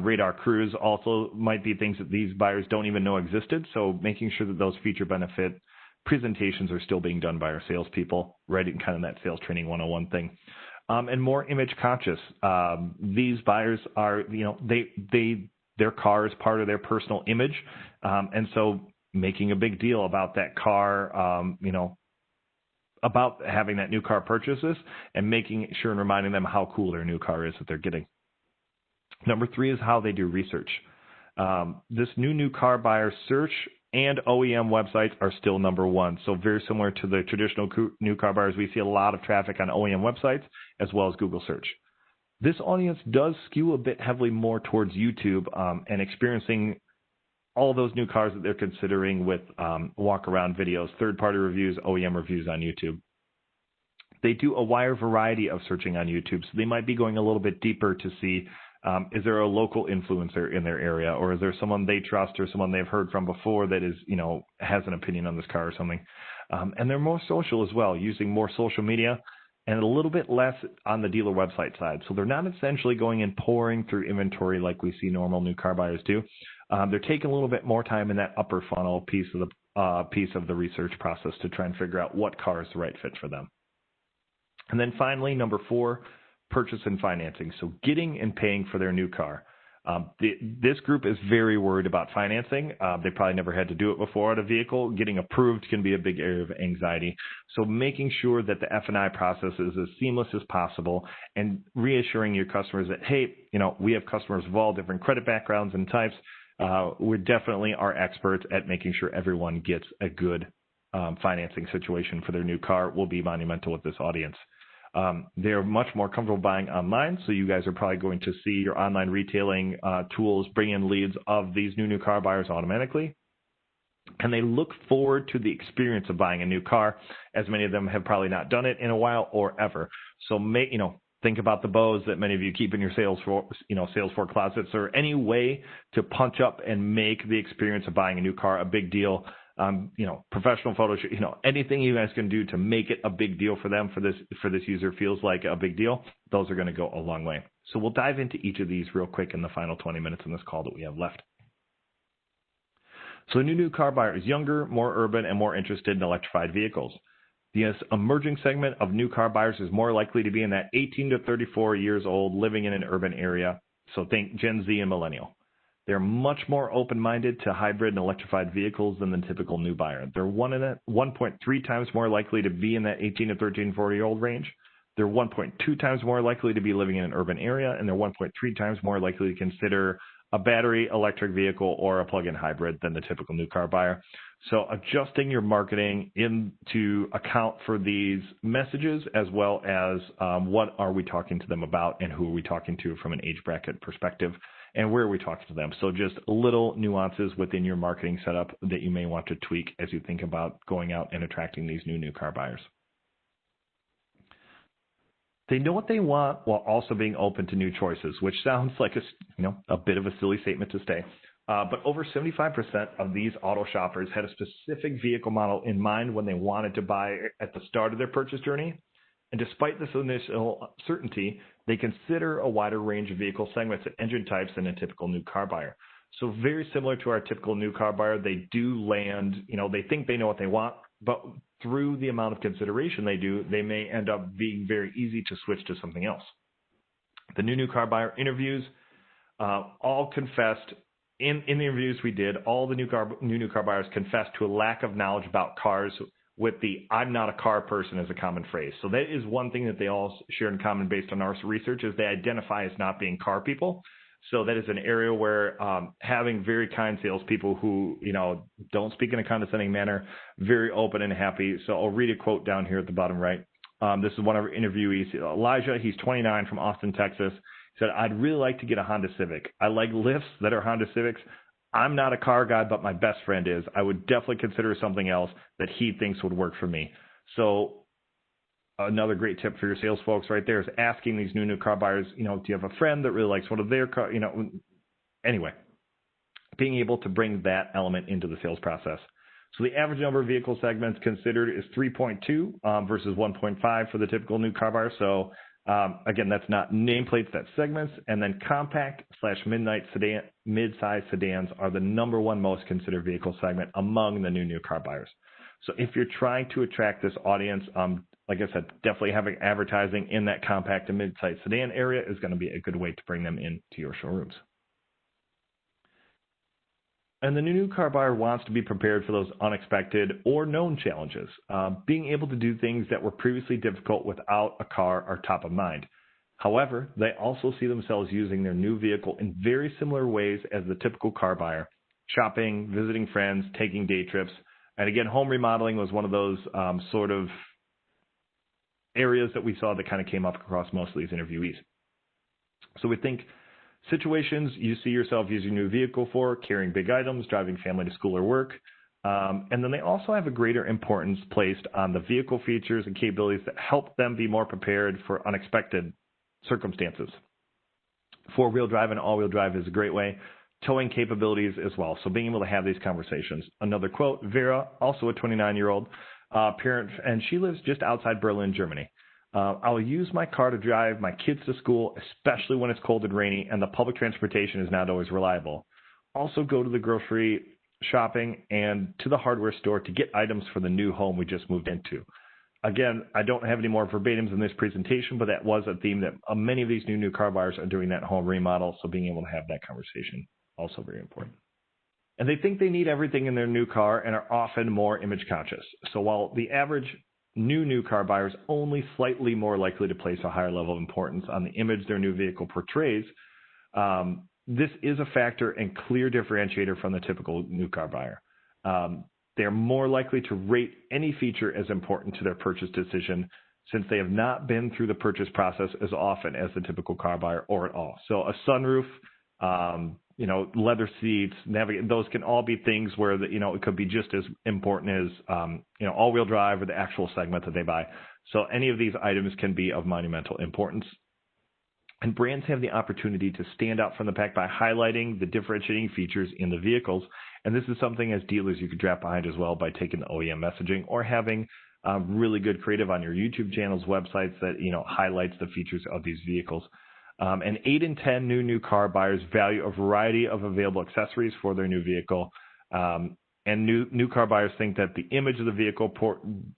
radar cruise also might be things that these buyers don't even know existed. So making sure that those feature benefit presentations are still being done by our salespeople, right in kind of that sales training 101 thing. And more image conscious. These buyers are, their car is part of their personal image. And so making a big deal about that car, about having that new car purchases and making sure and reminding them how cool their new car is that they're getting. Number 3 is how they do research. This new car buyer search and OEM websites are still number 1. So very similar to the traditional new car buyers, we see a lot of traffic on OEM websites as well as Google search. This audience does skew a bit heavily more towards YouTube and experiencing all those new cars that they're considering with walk-around videos, third-party reviews, OEM reviews on YouTube. They do a wider variety of searching on YouTube, so they might be going a little bit deeper to see, is there a local influencer in their area, or is there someone they trust or someone they've heard from before that is, has an opinion on this car or something. And they're more social as well, using more social media and a little bit less on the dealer website side. So they're not essentially going and pouring through inventory like we see normal new car buyers do. They're taking a little bit more time in that upper funnel piece of the research process to try and figure out what car is the right fit for them. And then finally, number 4, purchase and financing. So getting and paying for their new car. This group is very worried about financing. They probably never had to do it before on a vehicle. Getting approved can be a big area of anxiety. So making sure that the F&I process is as seamless as possible and reassuring your customers that, hey, we have customers of all different credit backgrounds and types. We definitely are experts at making sure everyone gets a good financing situation for their new car will be monumental with this audience. They're much more comfortable buying online, so you guys are probably going to see your online retailing tools bring in leads of these new car buyers automatically. And they look forward to the experience of buying a new car, as many of them have probably not done it in a while or ever. So think about the bows that many of you keep in your Salesforce closets, or any way to punch up and make the experience of buying a new car a big deal. Professional photo shoot, anything you guys can do to make it a big deal for them, for this user feels like a big deal, those are going to go a long way. So we'll dive into each of these real quick in the final 20 minutes in this call that we have left. So the new car buyer is younger, more urban, and more interested in electrified vehicles. The emerging segment of new car buyers is more likely to be in that 18 to 34 years old, living in an urban area. So think Gen Z and millennial. They're much more open-minded to hybrid and electrified vehicles than the typical new buyer. They're 1.3 times more likely to be in that 18 to 40-year-old range. They're 1.2 times more likely to be living in an urban area, and they're 1.3 times more likely to consider a battery electric vehicle or a plug-in hybrid than the typical new car buyer. So adjusting your marketing in to account for these messages, as well as what are we talking to them about and who are we talking to from an age bracket perspective, and where are we talking to them. So just little nuances within your marketing setup that you may want to tweak as you think about going out and attracting these new car buyers. They know what they want while also being open to new choices, which sounds like a bit of a silly statement to say. But over 75% of these auto shoppers had a specific vehicle model in mind when they wanted to buy at the start of their purchase journey. And despite this initial certainty, they consider a wider range of vehicle segments and engine types than a typical new car buyer. So very similar to our typical new car buyer, they do land, they think they know what they want, but through the amount of consideration they do, they may end up being very easy to switch to something else. The new car buyer interviews all confessed, in the interviews we did, all the new car buyers confessed to a lack of knowledge about cars, with the "I'm not a car person" as a common phrase. So that is one thing that they all share in common based on our research, is they identify as not being car people. So that is an area where having very kind salespeople who, don't speak in a condescending manner, very open and happy. So I'll read a quote down here at the bottom right. This is one of our interviewees, Elijah. He's 29 from Austin, Texas. He said, "I'd really like to get a Honda Civic. I like lifts that are Honda Civics. I'm not a car guy, but my best friend is. I would definitely consider something else that he thinks would work for me." So another great tip for your sales folks right there is asking these new car buyers, do you have a friend that really likes one of their cars? Anyway, being able to bring that element into the sales process. So the average number of vehicle segments considered is 3.2 versus 1.5 for the typical new car buyer. So again, that's not nameplates, that's segments. And then compact/mid-size sedans are the number one most considered vehicle segment among the new car buyers. So if you're trying to attract this audience, like I said, definitely having advertising in that compact and mid-size sedan area is going to be a good way to bring them into your showrooms. And the new car buyer wants to be prepared for those unexpected or known challenges. Being able to do things that were previously difficult without a car are top of mind. However, they also see themselves using their new vehicle in very similar ways as the typical car buyer: shopping, visiting friends, taking day trips. And again, home remodeling was one of those sort of areas that we saw that kind of came up across most of these interviewees. So we think situations you see yourself using a new vehicle for: carrying big items, driving family to school or work. And then they also have a greater importance placed on the vehicle features and capabilities that help them be more prepared for unexpected circumstances. Four-wheel drive and all-wheel drive is a great way. Towing capabilities as well. So being able to have these conversations. Another quote, Vera, also a 29-year-old parent, and she lives just outside Berlin, Germany. I'll use my car to drive my kids to school, especially when it's cold and rainy, and the public transportation is not always reliable. Also go to the grocery shopping and to the hardware store to get items for the new home we just moved into. Again, I don't have any more verbatims in this presentation, but that was a theme that many of these new car buyers are doing that home remodel. So being able to have that conversation, also very important. And they think they need everything in their new car and are often more image conscious. So while the average new car buyer is only slightly more likely to place a higher level of importance on the image their new vehicle portrays, this is a factor and clear differentiator from the typical new car buyer. They're more likely to rate any feature as important to their purchase decision since they have not been through the purchase process as often as the typical car buyer or at all. So a sunroof, leather seats, those can all be things where it could be just as important as all-wheel drive or the actual segment that they buy. So any of these items can be of monumental importance. And brands have the opportunity to stand out from the pack by highlighting the differentiating features in the vehicles. And this is something as dealers you could draft behind as well by taking the OEM messaging or having really good creative on your YouTube channels, websites that highlights the features of these vehicles. And 8 in 10 new car buyers value a variety of available accessories for their new vehicle. And new car buyers think that the image of the vehicle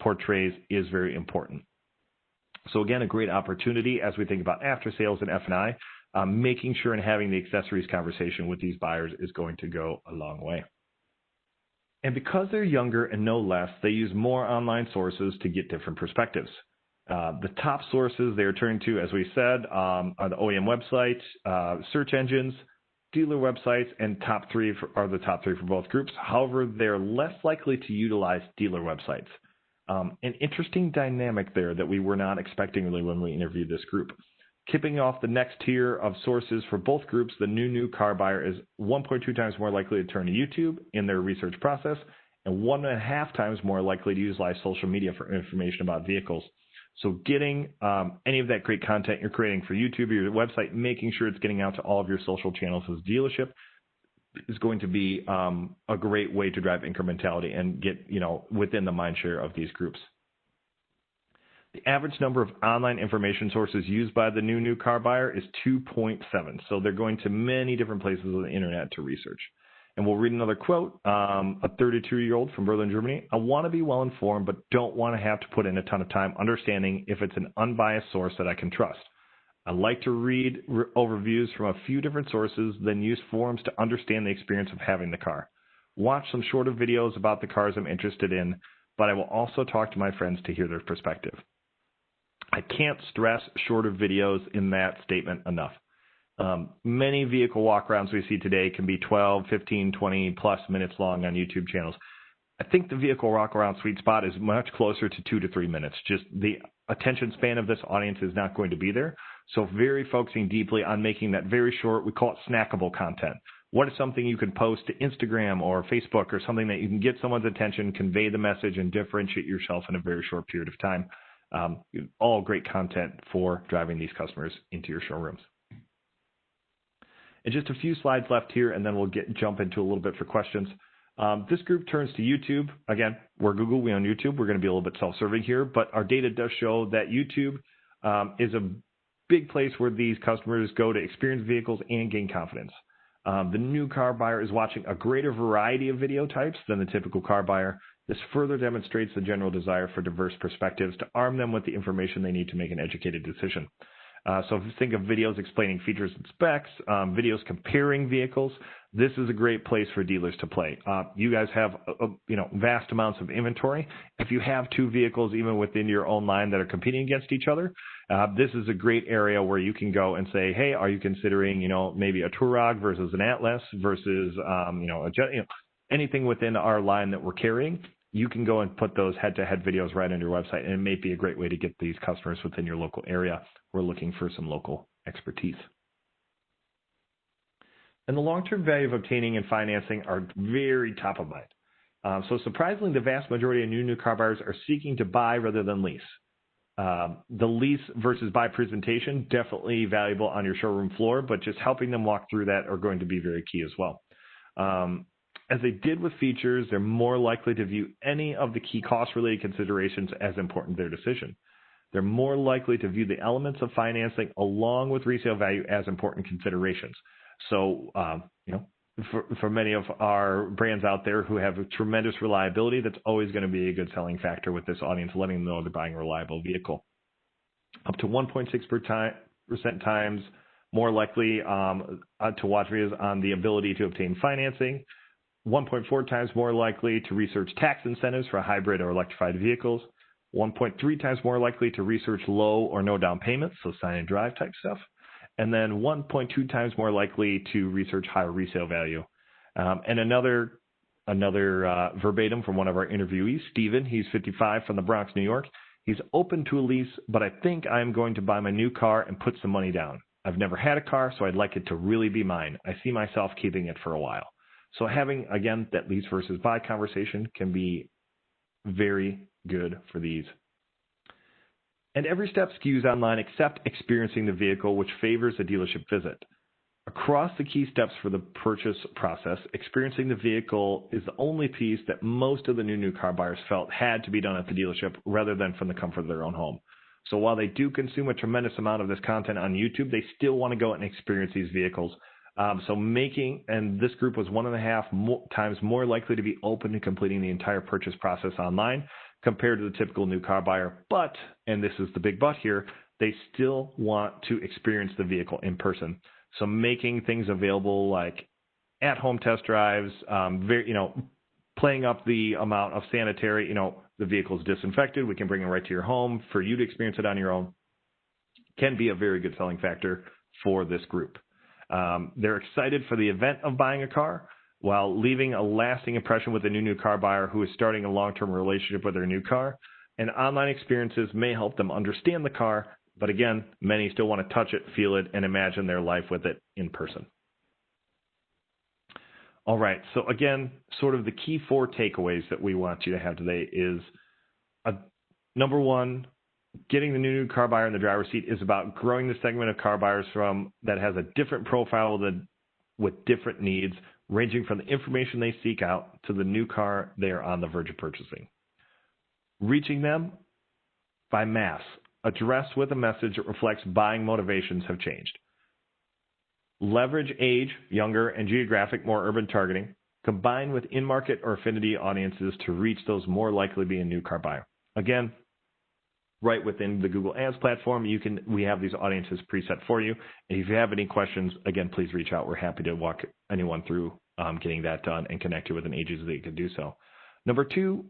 portrays is very important. So again, a great opportunity as we think about after sales and F&I, making sure and having the accessories conversation with these buyers is going to go a long way. And because they're younger and know less, they use more online sources to get different perspectives. The top sources they are turning to, as we said, are the OEM website, search engines, dealer websites, and are the top three for both groups. However, they're less likely to utilize dealer websites. An interesting dynamic there that we were not expecting really when we interviewed this group. Kipping off the next tier of sources for both groups, the new car buyer is 1.2 times more likely to turn to YouTube in their research process and 1.5 times more likely to utilize social media for information about vehicles. So getting any of that great content you're creating for YouTube or your website, making sure it's getting out to all of your social channels as a dealership is going to be a great way to drive incrementality and get within the mind share of these groups. The average number of online information sources used by the new car buyer is 2.7. So they're going to many different places on the internet to research. And we'll read another quote, a 32-year-old from Berlin, Germany. I want to be well informed, but don't want to have to put in a ton of time understanding if it's an unbiased source that I can trust. I like to read overviews from a few different sources, then use forums to understand the experience of having the car. Watch some shorter videos about the cars I'm interested in, but I will also talk to my friends to hear their perspective. I can't stress shorter videos in that statement enough. Many vehicle walkarounds we see today can be 12, 15, 20 plus minutes long on YouTube channels. I think the vehicle walkaround sweet spot is much closer to 2 to 3 minutes. Just the attention span of this audience is not going to be there. So very focusing deeply on making that very short, we call it snackable content. What is something you can post to Instagram or Facebook or something that you can get someone's attention, convey the message, and differentiate yourself in a very short period of time? All great content for driving these customers into your showrooms. And just a few slides left here, and then we'll jump into a little bit for questions. This group turns to YouTube. Again, we're Google, we own YouTube. We're going to be a little bit self-serving here, but our data does show that YouTube is a big place where these customers go to experience vehicles and gain confidence. The new car buyer is watching a greater variety of video types than the typical car buyer. This further demonstrates the general desire for diverse perspectives to arm them with the information they need to make an educated decision. So if you think of videos explaining features and specs, videos comparing vehicles, this is a great place for dealers to play. You guys have vast amounts of inventory. If you have two vehicles even within your own line that are competing against each other, this is a great area where you can go and say, hey, are you considering maybe a Touareg versus an Atlas versus anything within our line that we're carrying? You can go and put those head-to-head videos right on your website, and it may be a great way to get these customers within your local area. We're looking for some local expertise. And the long-term value of obtaining and financing are very top of mind. So surprisingly, the vast majority of new car buyers are seeking to buy rather than lease. The lease versus buy presentation, definitely valuable on your showroom floor, but just helping them walk through that are going to be very key as well. As they did with features, they're more likely to view any of the key cost-related considerations as important to their decision. They're more likely to view the elements of financing along with resale value as important considerations. So, for many of our brands out there who have tremendous reliability, that's always going to be a good selling factor with this audience, letting them know they're buying a reliable vehicle. Up to 1.6% times more likely to watch videos on the ability to obtain financing, 1.4 times more likely to research tax incentives for hybrid or electrified vehicles, 1.3 times more likely to research low or no down payments, so sign and drive type stuff, and then 1.2 times more likely to research higher resale value. And another verbatim from one of our interviewees, Steven, he's 55 from the Bronx, New York. He's open to a lease, but I think I'm going to buy my new car and put some money down. I've never had a car, so I'd like it to really be mine. I see myself keeping it for a while. So having, again, that lease versus buy conversation can be very good for these. And every step skews online except experiencing the vehicle, which favors a dealership visit. Across the key steps for the purchase process, experiencing the vehicle is the only piece that most of the new car buyers felt had to be done at the dealership rather than from the comfort of their own home. So while they do consume a tremendous amount of this content on YouTube, they still want to go and experience these vehicles. And this group was 1.5 times more likely to be open to completing the entire purchase process online compared to the typical new car buyer. But, and this is the big but here, they still want to experience the vehicle in person. So making things available like at-home test drives, playing up the amount of sanitary, the vehicle is disinfected, we can bring it right to your home for you to experience it on your own, can be a very good selling factor for this group. They're excited for the event of buying a car while leaving a lasting impression with a new car buyer who is starting a long-term relationship with their new car. And online experiences may help them understand the car, but again, many still want to touch it, feel it, and imagine their life with it in person. All right, so again, sort of the key 4 takeaways that we want you to have today is, number 1, getting the new car buyer in the driver's seat is about growing the segment of car buyers that has a different profile with different needs, ranging from the information they seek out to the new car they are on the verge of purchasing. Reaching them by mass, addressed with a message that reflects buying motivations have changed. Leverage age, younger, and geographic, more urban targeting, combined with in-market or affinity audiences to reach those more likely to be a new car buyer. Again, right within the Google Ads platform, we have these audiences preset for you. And if you have any questions, again, please reach out. We're happy to walk anyone through getting that done and connect you with an agency that can do so. Number 2,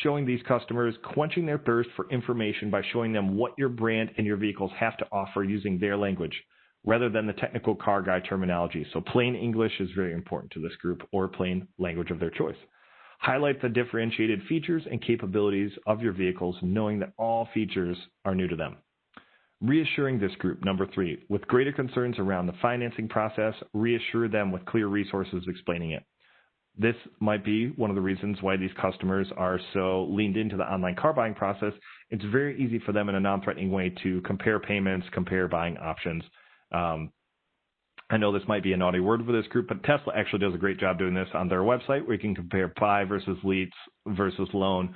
showing these customers, quenching their thirst for information by showing them what your brand and your vehicles have to offer using their language, rather than the technical car guy terminology. So plain English is very important to this group, or plain language of their choice. Highlight the differentiated features and capabilities of your vehicles, knowing that all features are new to them. Reassuring this group, number 3, with greater concerns around the financing process, reassure them with clear resources explaining it. This might be one of the reasons why these customers are so leaned into the online car buying process. It's very easy for them in a non-threatening way to compare payments, compare buying options. I know this might be a naughty word for this group, but Tesla actually does a great job doing this on their website, where you can compare buy versus lease versus loan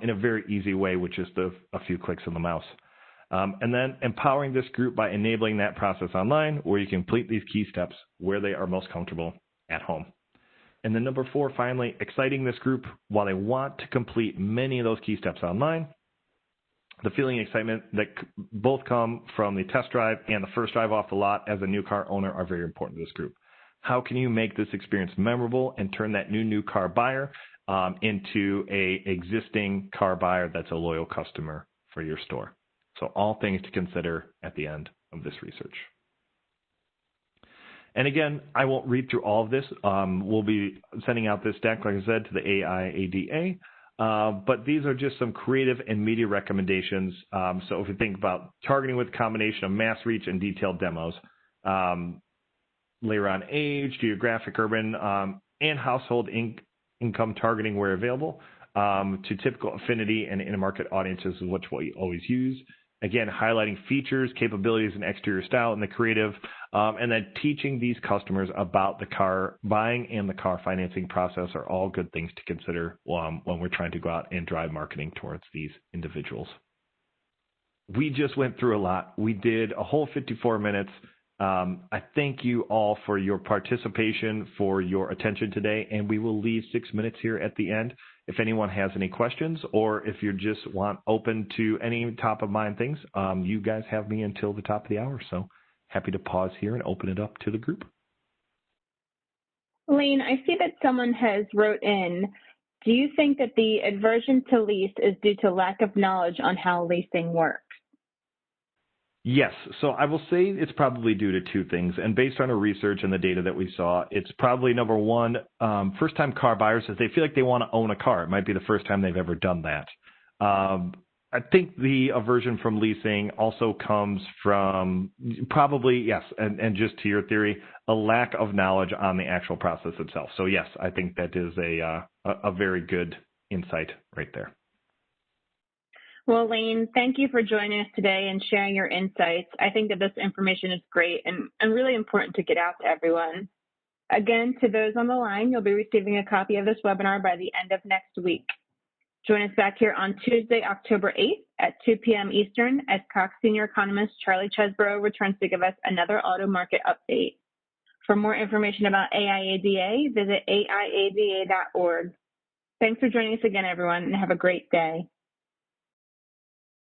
in a very easy way with just a few clicks of the mouse. And then empowering this group by enabling that process online, where you can complete these key steps where they are most comfortable at home. And then number 4, finally, exciting this group while they want to complete many of those key steps online. The feeling and excitement that both come from the test drive and the first drive off the lot as a new car owner are very important to this group. How can you make this experience memorable and turn that new car buyer into a existing car buyer that's a loyal customer for your store? So all things to consider at the end of this research. And again, I won't read through all of this. We'll be sending out this deck, like I said, to the AIADA. But these are just some creative and media recommendations. So if you think about targeting with a combination of mass reach and detailed demos, later on age, geographic, urban, and household income targeting where available, to typical affinity and in-market audiences is what we always use. Again, highlighting features, capabilities, and exterior style in the creative, and then teaching these customers about the car buying and the car financing process are all good things to consider when we're trying to go out and drive marketing towards these individuals. We just went through a lot. We did a whole 54 minutes I thank you all for your participation, for your attention today, and we will leave 6 minutes here at the end. If anyone has any questions, or if you just want open to any top of mind things, you guys have me until the top of the hour. So happy to pause here and open it up to the group. Lane, I see that someone has wrote in, do you think that the aversion to lease is due to lack of knowledge on how leasing works? Yes. So I will say it's probably due to two things. And based on our research and the data that we saw, it's probably number one, first-time car buyers, if they feel like they want to own a car. It might be the first time they've ever done that. I think the aversion from leasing also comes from probably, yes, and just to your theory, a lack of knowledge on the actual process itself. So yes, I think that is a very good insight right there. Well, Lane, thank you for joining us today and sharing your insights. I think that this information is great and really important to get out to everyone. Again, to those on the line, you'll be receiving a copy of this webinar by the end of next week. Join us back here on Tuesday, October 8th at 2 p.m. Eastern as Cox Senior Economist Charlie Chesbrough returns to give us another auto market update. For more information about AIADA, visit aiada.org. Thanks for joining us again, everyone, and have a great day.